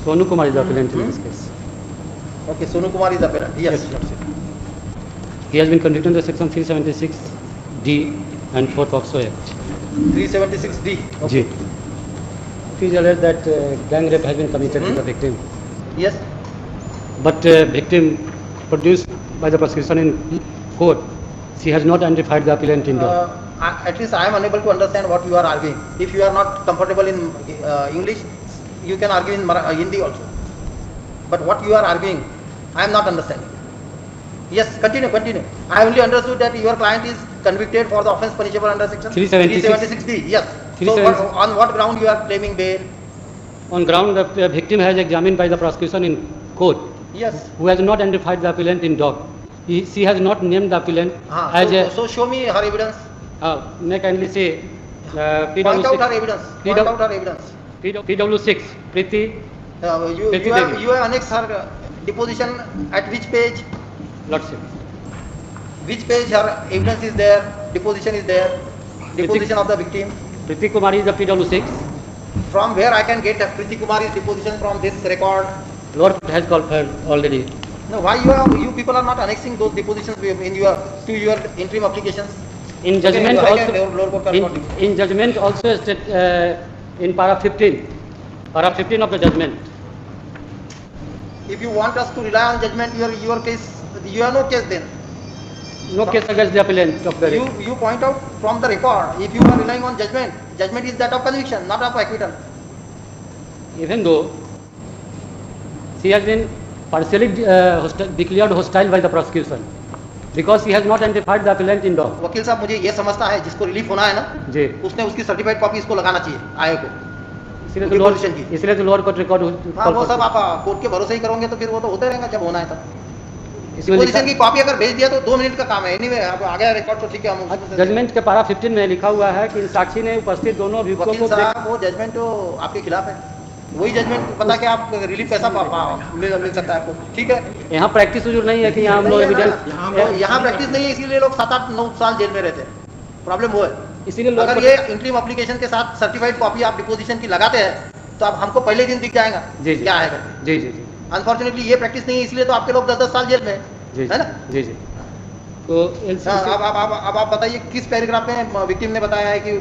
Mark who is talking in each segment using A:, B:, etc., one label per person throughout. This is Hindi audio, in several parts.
A: Sonu Kumar is the appellant in this case.
B: Okay, Sonu Kumar is the appellant. Yes.
A: He has been convicted under section 376D and 4th POCSO Act.
B: 376D. Okay.
A: Ji. It is alleged that gang rape has been committed to the victim.
B: Yes.
A: But victim produced by the prosecution in court, she has not identified the appellant in law.
B: At least I am unable to understand what you are arguing. If you are not comfortable in English, you can argue in Hindi also. But what you are arguing, I am not understanding. Yes, continue. I only understood that your client is convicted for the offence punishable under section 376D. Yes. So on what ground you are claiming bail?
A: On ground the victim has examined by the prosecution in court.
B: Yes.
A: Who has not identified the appellant in doc. She has not named the appellant as
B: so show me her evidence.
A: May kindly say
B: Point out her evidence.
A: PW6 Priti.
B: You have annexed her deposition at which page?
A: Lordship.
B: Which page her evidence is there? Deposition is there. Deposition of the victim.
A: Priti Kumari is the PW6.
B: From where I can get Priti Kumari's deposition from this record?
A: Lord has called her already.
B: No, why you people are not annexing those depositions in your interim applications?
A: In judgment in judgment also in para 15 of the judgment.
B: If you want us to rely on judgment, your case, you have no case then.
A: No case against the appellant of the
B: you point out from the record. If you are relying on judgment is that of conviction, not of acquittal.
A: Even though she has been partially declared hostile by the prosecution because he has not identified the appellant in law.
B: वकील साहब मुझे ये समझता है जिसको रिलीफ होना है ना
A: जी
B: उसने उसकी सर्टिफाइड कॉपी इसको लगाना चाहिए आए को
A: इसलिए तो लोअर कोर्ट रिकॉर्ड
B: वो सब आप कोर्ट के भरोसे ही करोगे तो फिर वो तो होते रहेगा जब होना है तब डिपोजिशन की कॉपी अगर भेज दिया तो 2 मिनट का काम है एनीवे अब आ गया रिकॉर्ड तो ठीक है हम
A: जजमेंट के पारा 15 में लिखा हुआ है कि साक्षी ने उपस्थित दोनों अभियुक्तों को
B: वो जजमेंट तो आपके खिलाफ है वही जजमेंट पता कि आप रिलीफ कैसा मिल सकता है आपको ठीक है
A: यहाँ प्रैक्टिस जरूर नहीं है कि यहाँ हम लोग एविडेंस
B: यहाँ प्रैक्टिस नहीं है इसीलिए लोग 7-8-9 साल जेल में रहते हैं प्रॉब्लम वो है
A: इसीलिए
B: अगर ये इंट्रीम एप्लीकेशन के साथ सर्टिफाइड कॉपी आप डिपोजिशन की लगाते हैं तो अब हमको पहले दिन दिख जाएगा क्या है
A: जी
B: अनफॉर्चुनेटली ये प्रैक्टिस नहीं है इसलिए तो आपके लोग 10-10 साल जेल में है ना
A: जी तो
B: अब आप बताइए किस पैराग्राफ में विक्टिम ने बताया है कि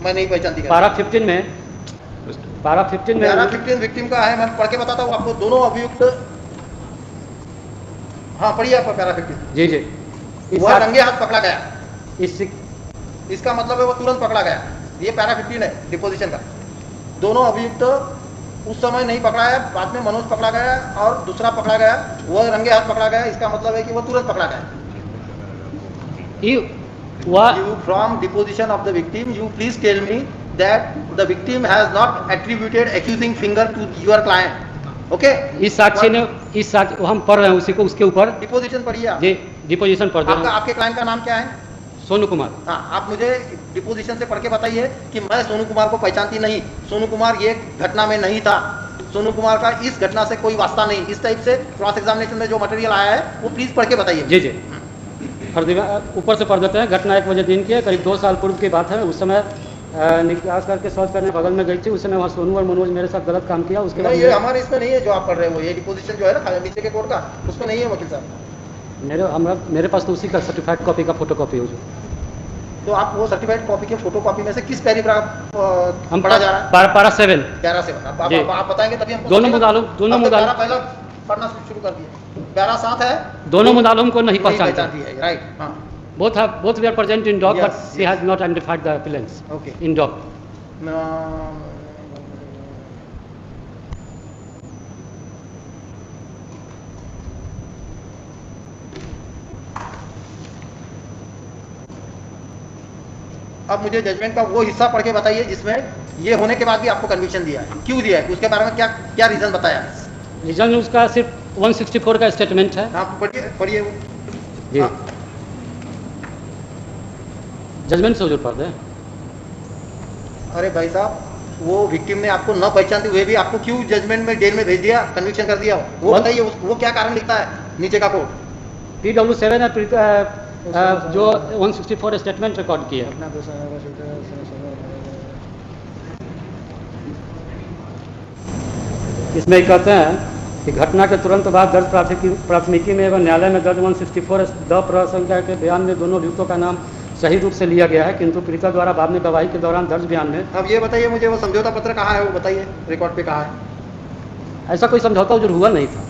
B: मैं नहीं पहचानती
A: पारा 15
B: विक्टिम का है मैं पढ़ के बताता हूँ आपको दोनों अभियुक्त हाँ पढ़िए आप पैरा 15
A: जी
B: वह रंगे हाथ पकड़ा गया इसका मतलब है वो तुरंत पकड़ा गया ये पैरा 15 है डिपोजिशन का दोनों अभियुक्त उस समय नहीं पकड़ा है बाद में मनोज पकड़ा गया और दूसरा पकड़ा गया वह रंगे हाथ पकड़ा गया इसका मतलब है कि वो तुरंत पकड़ा गया from deposition of the victim you please tell me that the victim has not attributed accusing finger to your client okay
A: इस साक्षी ने हम पढ़ रहे हैं उसी को उसके ऊपर
B: डिपोजिशन पढ़िए
A: जी डिपोजिशन पढ़ दे
B: आपके क्लाइंट का नाम क्या है
A: सोनू कुमार
B: हाँ आप मुझे डिपोजिशन से पढ़ के बताइए कि मैं सोनू कुमार को पहचानती नहीं सोनू कुमार ये घटना में नहीं था सोनू कुमार का इस घटना से कोई वास्ता नहीं इस टाइप से क्रॉस एग्जामिनेशन में जो मटेरियल आया है वो प्लीज पढ़ के बताइए
A: जी ऊपर से पढ़ देते हैं घटना 1 बजे दिन की करीब 2 साल पूर्व की बात है उस समय निकास करके शौच करने बगल में गई थी उस समय वहाँ सोनू और मनोज मेरे साथ गलत काम किया उसके बाद
B: ये हमारे इसमें नहीं है जो आप पढ़ रहे हो ये डिपोजिशन जो है ना नीचे के कोर्ट का उसमें नहीं है वकील साहब
A: मेरे पास तो उसी का सर्टिफाइड कॉपी का फोटो कॉपी हो
B: तो आप वो सर्टिफाइड कॉपी के फोटो कॉपी में से किस पैराग्राफ हम पढ़ा जा रहा है
A: पारा 7
B: आप बताएंगे तभी हम
A: दोनों मुदालम
B: पहला पढ़ना शुरू कर दिए पैरा 7 है
A: दोनों मुदालम को नहीं पहचानती
B: है राइट हाँ
A: both were present in dock but she has not identified the appellants in dock
B: अब मुझे जजमेंट का वो हिस्सा पढ़ के बताइए जिसमें ये होने के बाद भी आपको कन्विक्शन दिया है क्यों दिया है उसके बारे में क्या रीजन बताया
A: रीजन उसका सिर्फ 164 का स्टेटमेंट है
B: आप पढ़िए
A: जी जजमेंट से जरूर पढ़ दें
B: अरे भाई साहब वो विक्टिम ने आपको न पहचानते हुए भी आपको क्यों जजमेंट में जेल में भेज दिया कन्विक्शन कर दिया वो बताइए वो क्या कारण लिखता है नीचे का कोर्ट
A: PW7 जो 164 स्टेटमेंट रिकॉर्ड किया इसमें ये कहते हैं कि घटना के तुरंत बाद दर्ज प्राथमिकी में एवं न्यायालय में दर्ज 164 द प्रसंख्या के बयान में दोनों अभियुक्तों का नाम सही रूप से लिया गया है, किंतु पीड़िता द्वारा बाद में गवाही के दौरान दर्ज बयान में
B: अब ये बताइए मुझे, वो समझौता पत्र कहाँ है, वो बताइए, रिकॉर्ड पे कहाँ है?
A: ऐसा कोई समझौता जो हुआ नहीं था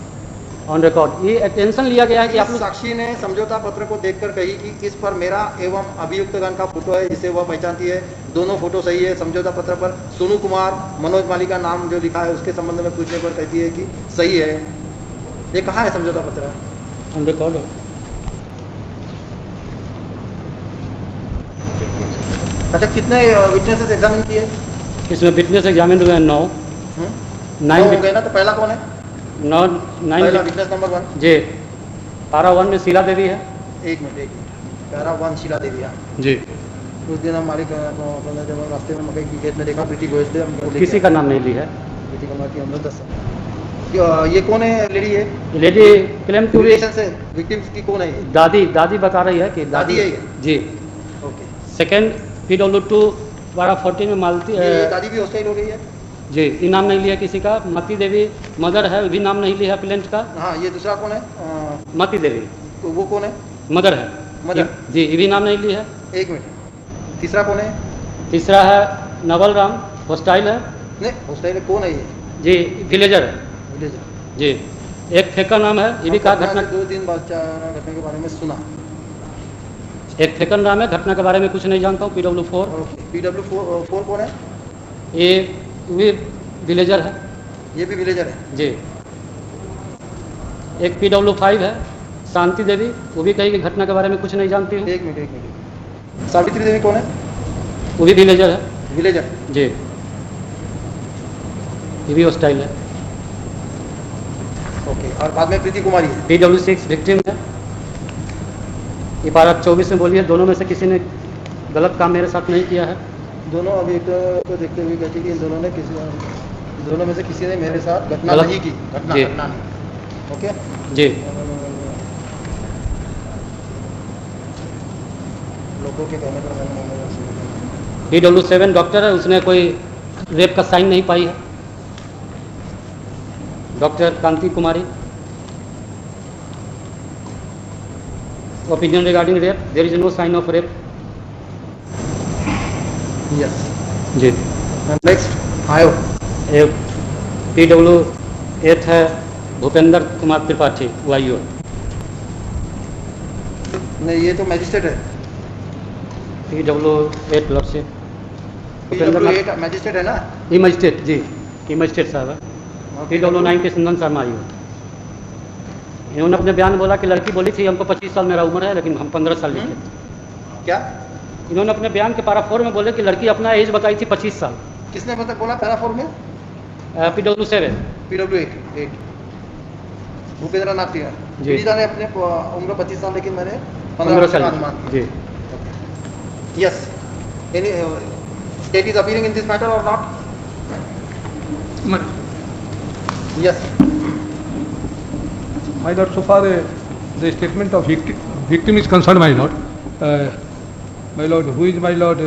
A: ऑन रिकॉर्ड। ये अटेंशन लिया गया है कि आप लोग
B: साक्षी ने समझौता पत्र को देखकर कही कि इस पर मेरा एवं अभियुक्तगण का फोटो है जिसे वह पहचानती है, दोनों फोटो सही है। समझौता पत्र पर सोनू कुमार मनोज माली का नाम जो लिखा है उसके संबंध में पूछने पर कहती है कि सही है। ये कहाँ है समझौता पत्र?
A: On record.
B: अच्छा, कितने विटनेसेस एग्जामिन किए?
A: इसमें विटनेस एग्जामिन हुए हैं 9
B: हो गए ना, तो पहला कौन है?
A: 9
B: विटनेस नंबर 1
A: जी। पारा 1 में शीला देवी है।
B: एक मिनट पैरा 1 शीला देवी है
A: जी।
B: उस दिन हम मालिक जब रास्ते में मकई की खेत में देखा, प्रीति गोयल थे, हम
A: किसी का नाम नहीं ली है।
B: प्रीति कुमार की हम लोग 10। ये कौन है लेडी? है
A: लेडी क्लेम टू
B: रिलेशन से विक्टिम्स की कौन है ये?
A: दादी बता रही है कि
B: दादी है ये?
A: जी।
B: ओके।
A: सेकेंड PW2 पारा 14 में मालती
B: दादी भी हॉस्टाइल हो रही है
A: जी। ये नाम नहीं लिया किसी का। मती देवी मदर है, भी नाम नहीं लिया प्लेंट का।
B: हाँ, ये दूसरा कौन है?
A: मती देवी,
B: तो वो कौन है?
A: मदर है।
B: मदर
A: जी, ये भी नाम नहीं लिया है।
B: एक मिनट, तीसरा कौन है?
A: तीसरा है नवल राम, हॉस्टाइल है।
B: नहीं, हॉस्टाइल कौन है ये?
A: जी, विलेजर है।
B: विलेजर
A: जी। एक फेकर नाम है, ये भी कहा घटना
B: 2 दिन बाद घटना के बारे में सुना।
A: एक फेकर नाम है, घटना के बारे में कुछ नहीं जानता हूँ। PW4।
B: PW4 कौन है?
A: ये भी विलेजर है।
B: ये भी विलेजर है
A: जी। एक PW5 है शांति देवी, वो भी कही कि घटना के बारे में कुछ नहीं जानती हूँ।
B: एक मिनट। सावित्री देवी कौन है?
A: वो भी विलेजर है।
B: विलेजर
A: जी। ये भी हॉस्टाइल है।
B: ओके। और बाद में प्रीति कुमारी है।
A: PW6 विक्टिम है। ये पारा 24 में बोली है, दोनों में से किसी ने गलत काम मेरे साथ नहीं किया है।
B: दोनों अभी को देखते हुए कहती कि इन दोनों में से किसी ने मेरे साथ घटना नहीं की। घटना नहीं। ओके
A: जी।
B: लोगों के कहने पर
A: PW7 डॉक्टर है, उसने कोई रेप का साइन नहीं पाई है। Doctor Kanti Kumari. Opinion regarding rape, there is no sign of rape.
B: Yes
A: जी।
B: नेक्स्ट आयो।
A: PW8 है भूपेंद्र कुमार त्रिपाठी, वायु।
B: नहीं, ये तो मैजिस्ट्रेट है।
A: PW8 ब्लॉक से
B: PW8 मैजिस्ट्रेट है ना?
A: ई मजिस्ट्रेट जी, ई मजिस्ट्रेट साहब है। PW9 के सिंधन शर्मा आयु। इन्होंने अपने बयान बोला कि लड़की बोली थी हमको 25 साल मेरा उम्र है, लेकिन हम 15 साल लिखे थे।
B: क्या
A: इन्होंने अपने बयान के पारा 4 में बोले कि लड़की अपना एज बताई थी 25 साल।
B: किसने बोला पैरा 4 में?
A: PW7
B: PW8 Bhupendra Nath ji. पीड़िता ने अपने उम्र 25 साल, लेकिन मैंने 15 साल अनुमान
A: जी।
B: Yes. Any state is appearing in this matter और not? Yes
C: My lord, so far the statement of victim is concerned, my lord. My lord, who is my lord?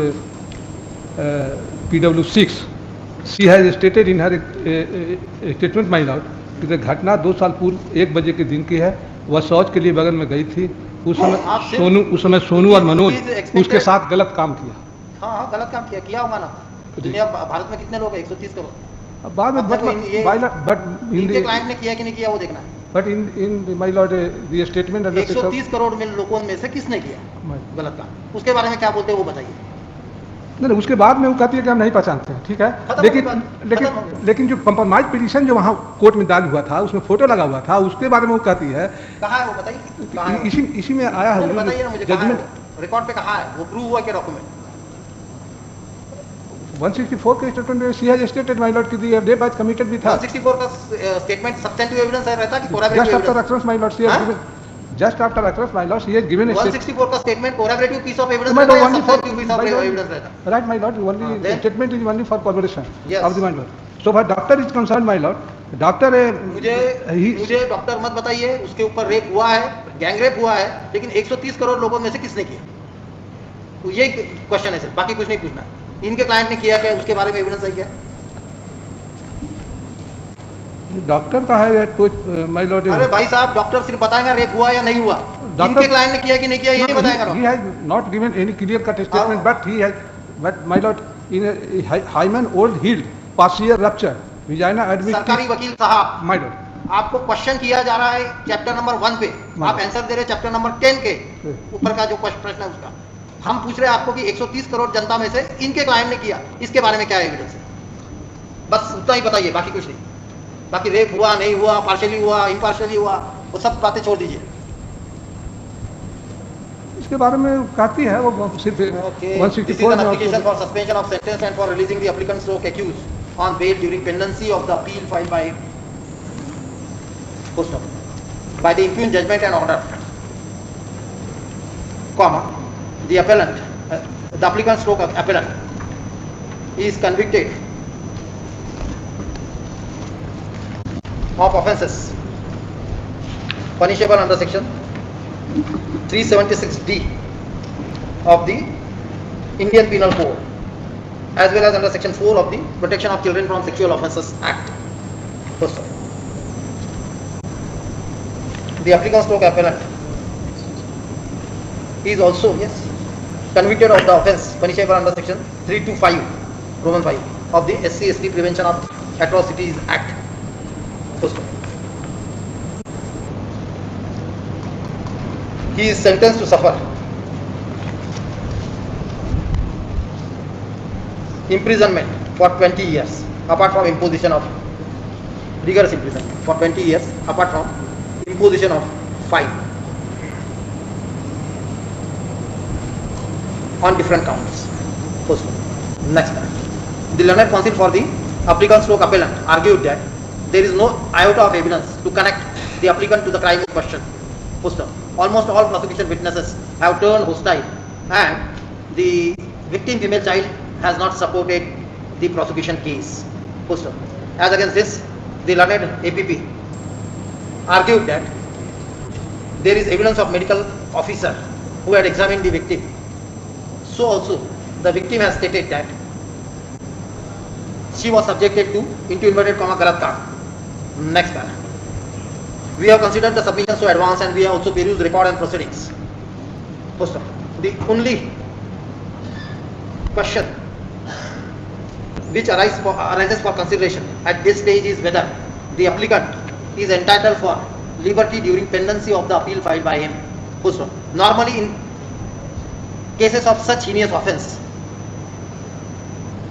C: PW6. She has stated in her statement, my lord, कि the घटना 2 साल पूर्व 1 बजे के दिन की है। वह शौच के लिए बगल में गई थी। उस समय सोनू और मनोज उसके साथ गलत काम किया।
B: हाँ, गलत काम किया होगा ना। दुनिया भारत में कितने लोग हैं? 130 करोड़।
C: बाद में
B: इनके क्लाइंट ने किया कि नहीं किया वो देखना है।
C: But in my Lord the statement
B: 130 crore में लोगों में से किसने किया गलत काम? उसके बारे में क्या बोलते हैं वो बताइए।
C: नहीं, उसके बाद में वो कहती है कि हम नहीं पहचानते हैं, ठीक है। लेकिन जो कंप्रोमाइज पिटीशन जो वहाँ कोर्ट में दायर हुआ था, उसमें फोटो लगा हुआ था, उसके बारे में वो कहती है।
B: कहाँ है वो बताइए।
C: इसी में आया है
B: जजमेंट रिकॉर्ड पे। कहाँ है वो? प्रूव हुआ क्या डॉक्यूमेंट?
C: 164 के स्टेटमेंट में सी हैज स्टेटेड माय लॉर्ड कि द रेप वाज कमिटेड भी था।
B: 164 का स्टेटमेंट सब्सटेंटिव एविडेंस है रहता कि corroborative
C: just after occurrence my lord she has given just after occurrence my lord she has given
B: 164 का statement corroborative piece of evidence रहता है, सब्सटेंटिव पीस ऑफ एविडेंस रहता है।
C: Right my lord, only statement is only for corroboration of the my lord. So for doctor is concern my lord, doctor
B: मुझे डॉक्टर मत बताइए उसके ऊपर रेप हुआ है, गैंग रेप हुआ है, लेकिन 130 करोड़ लोगों में से किसने किया? तो ये क्वेश्चन है सर, बाकी कुछ नहीं पूछना। इनके क्लाइंट ने किया क्या, उसके बारे में एविडेंस है क्या?
C: डॉक्टर का है तो माय लॉर्ड
B: अरे भाई साहब, डॉक्टर सिर्फ बताएगा रेप हुआ या नहीं हुआ, इनके क्लाइंट ने किया कि नहीं किया ये नहीं बताएगा
C: he has not given any clear cut statement, but my lord, in a hymen old healed, partial rupture, vagina admitted.
B: सरकारी वकील साहब,
C: My lord,
B: आपको क्वेश्चन किया जा रहा है चैप्टर नंबर 1 पे, आप आंसर दे रहे चैप्टर नंबर 10 के ऊपर का जो प्रश्न है उसका। हम पूछ रहे हैं आपको कि 130 करोड़ जनता में से इनके क्लाइंट ने किया, इसके बारे में क्या एविडेंस है? बस उतना ही बताइए, बाकी कुछ नहीं। बाकी रेप हुआ नहीं हुआ, पार्शियली हुआ, इम्पार्शियली हुआ, वो सब बातें छोड़ दीजिए।
C: इसके बारे में कहती है वो सिर्फ 164 में
B: application for suspension of sentence and for releasing the applicant stroke accused on bail during pendency of the appeal filed by the impugned judgment and order, comma, the appellant, the applicant stroke appellant is convicted of offences punishable under section 376D of the Indian Penal Code, as well as under section 4 of the Protection of Children from Sexual Offences Act. First, the applicant stroke appellant is also convicted of the offence punishable under section 325 Roman 5 of the SC/ST Prevention of Atrocities Act. First, he is sentenced to suffer imprisonment for 20 years apart from imposition of rigorous imprisonment for 20 years apart from imposition of fine on different counts. First one. Next one. The learned counsel for the applicant stroke appellant argued that there is no iota of evidence to connect the applicant to the crime in question. First one. Almost all prosecution witnesses have turned hostile and the victim female child has not supported the prosecution case. First one. As against this, the learned APP argued that there is evidence of medical officer who had examined the victim. So also the victim has stated that she was subjected to into inverted comma galat kaand. Next paragraph. We have considered the submission so advanced and we have also perused record and proceedings. First of all, the only question which arises for consideration at this stage is whether the applicant is entitled for liberty during pendency of the appeal filed by him. First of all, normally in cases of such heinous offence,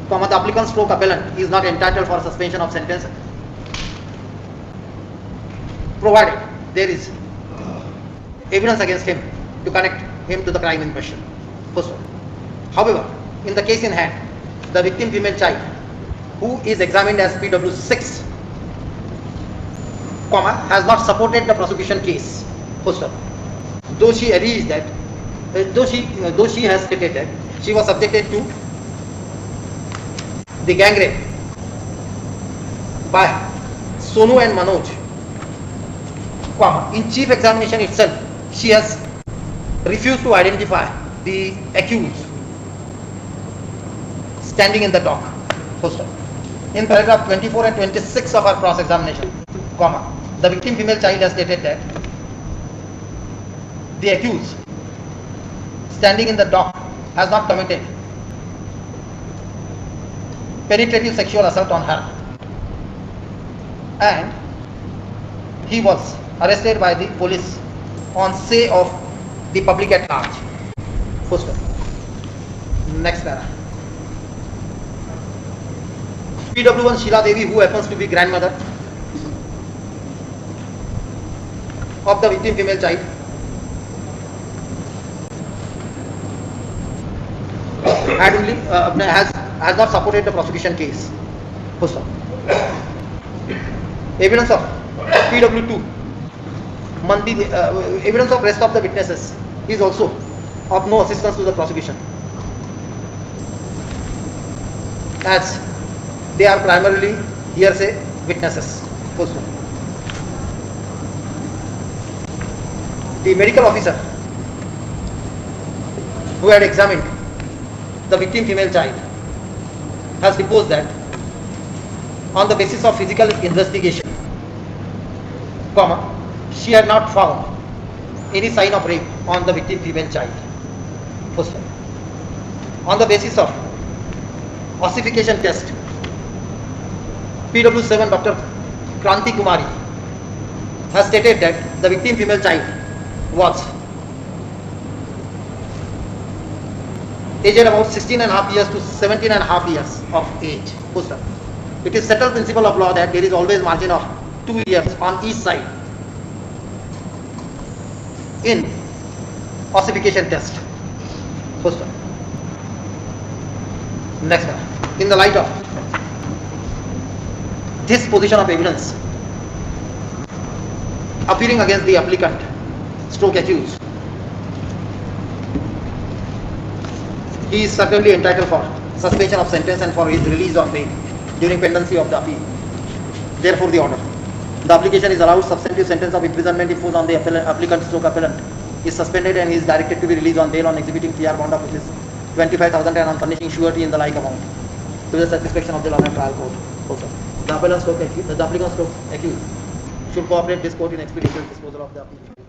B: the applicant stroke appellant is not entitled for suspension of sentence provided there is evidence against him to connect him to the crime in question. First one. However, in the case in hand, the victim female child who is examined as PW6, has not supported the prosecution case. First one. Though she alleged that, though she has stated that she was subjected to the gang rape by Sonu and Manoj, in chief examination itself, she has refused to identify the accused standing in the dock. First one. In paragraph 24 and 26 of our cross examination, the victim female child has stated that the accused standing in the dock has not committed penetrative sexual assault on her and he was arrested by the police on say of the public at large. First one. Next paragraph. PW1 Sheila Devi, who happens to be grandmother of the victim female child, has not supported the prosecution case. First one. Evidence of PW2, evidence of rest of the witnesses is also of no assistance to the prosecution, as they are primarily hearsay witnesses. First one. The medical officer who had examined the victim female child has deposed that on the basis of physical investigation comma, she had not found any sign of rape on the victim female child. Full stop. On the basis of ossification test, PW7 Dr. Kranti Kumari has stated that the victim female child was aged about 16.5 years to 17.5 years of age. Full stop. It is settled principle of law that there is always margin of 2 years on each side in ossification test. Full stop. Next one. In the light of this position of evidence appearing against the applicant stroke accused, he is certainly entitled for suspension of sentence and for his release on bail during pendency of the appeal. Therefore, the order. The application is allowed substantive sentence of imprisonment imposed on the applicant stroke appellant is suspended and he is directed to be released on bail on exhibiting PR bond of rupees 25,000 and on furnishing surety in the like amount to the satisfaction of the law and trial court. Also, the applicant stroke accused should cooperate this court in expeditious disposal of the appeal.